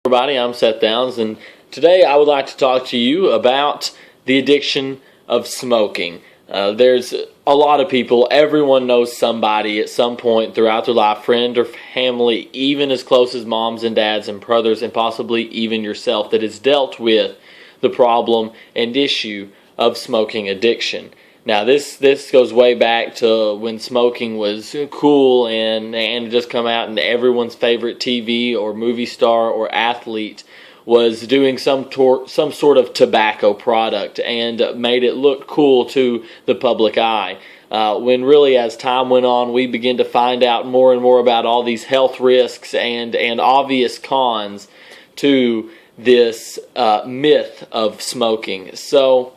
Everybody, I'm Seth Downs, and today I would like to talk to you about the addiction of smoking. There's a lot of people, everyone knows somebody at some point throughout their life, friend or family, even as close as moms and dads and brothers, and possibly even yourself, that has dealt with the problem and issue of smoking addiction. Now, this goes way back to when smoking was cool and just come out, and everyone's favorite TV or movie star or athlete was doing some sort of tobacco product and made it look cool to the public eye. When really, as time went on, we began to find out more and more about all these health risks and obvious cons to this myth of smoking. So,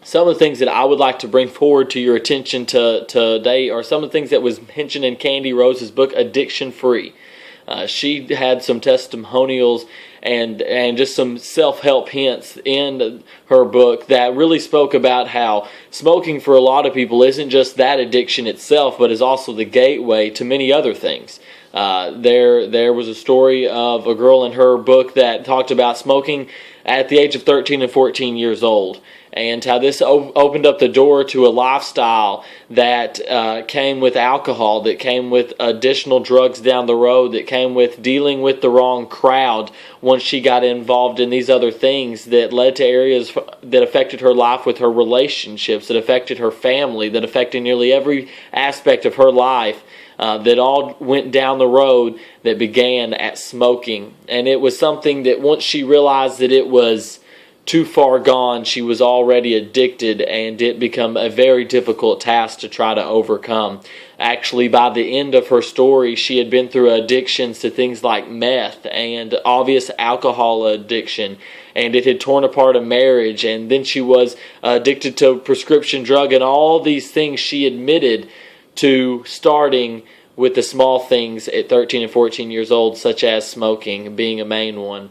some of the things that I would like to bring forward to your attention today are some of the things that was mentioned in Candy Rose's book, Addiction Free. She had some testimonials and just some self-help hints in her book that really spoke about how smoking for a lot of people isn't just that addiction itself, but is also the gateway to many other things. There was a story of a girl in her book that talked about smoking at the age of 13 and 14 years old, and how this opened up the door to a lifestyle that came with alcohol, that came with additional drugs down the road, that came with dealing with the wrong crowd once she got involved in these other things, that led to areas that affected her life with her relationships, that affected her family, that affected nearly every aspect of her life. That all went down the road that began at smoking. And it was something that once she realized that it was too far gone, she was already addicted, and it became a very difficult task to try to overcome. Actually, by the end of her story, she had been through addictions to things like meth and obvious alcohol addiction, and it had torn apart a marriage, and then she was addicted to prescription drug, and all these things she admitted to starting with the small things at 13 and 14 years old, such as smoking being a main one.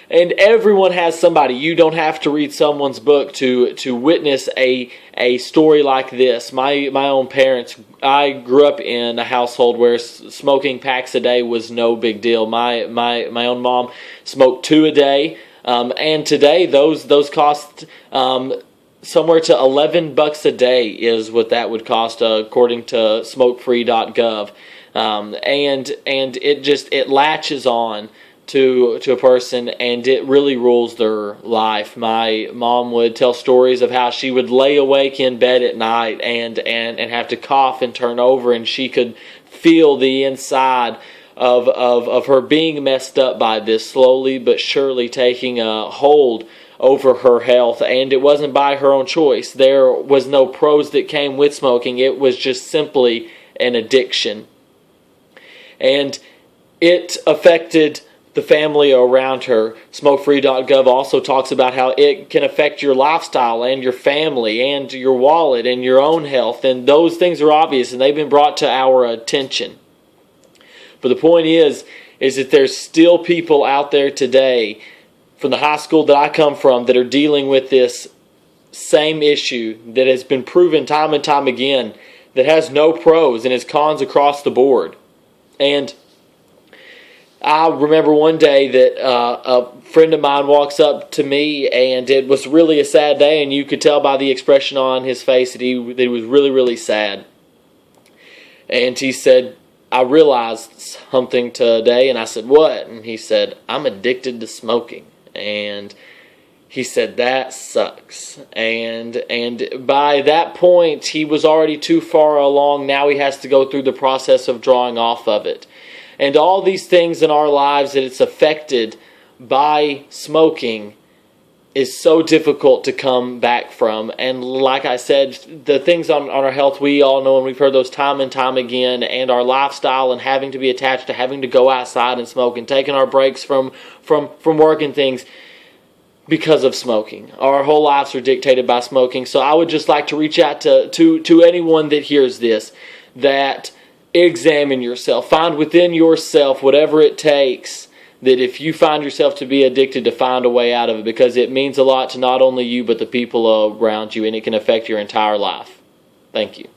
And everyone has somebody. You don't have to read someone's book to witness a story like this. My own parents, I grew up in a household where smoking packs a day was no big deal. My own mom smoked 2 a day, and today those cost somewhere to $11 a day is what that would cost, according to smokefree.gov. And it latches on to a person, and it really rules their life. My mom would tell stories of how she would lay awake in bed at night and have to cough and turn over, and she could feel the inside of her being messed up by this, slowly but surely taking a hold over her health. And it wasn't by her own choice. There was no pros that came with smoking. It was just simply an addiction. And it affected the family around her. Smokefree.gov also talks about how it can affect your lifestyle and your family and your wallet and your own health. And those things are obvious, and they've been brought to our attention. But the point is that there's still people out there today from the high school that I come from that are dealing with this same issue that has been proven time and time again, that has no pros and has cons across the board. And I remember one day that a friend of mine walks up to me, and it was really a sad day, and you could tell by the expression on his face that he was really, really sad. And he said, "I realized something today." And I said, "What?" And he said, "I'm addicted to smoking." And he said, "That sucks." And by that point, he was already too far along. Now he has to go through the process of drawing off of it. And all these things in our lives that it's affected by smoking is so difficult to come back from. And like I said, the things on our health, we all know, and we've heard those time and time again, and our lifestyle and having to be attached to having to go outside and smoke and taking our breaks from work and things because of smoking. Our whole lives are dictated by smoking. So I would just like to reach out to anyone that hears this, that examine yourself. Find within yourself whatever it takes, that if you find yourself to be addicted, to find a way out of it, because it means a lot to not only you but the people around you, and it can affect your entire life. Thank you.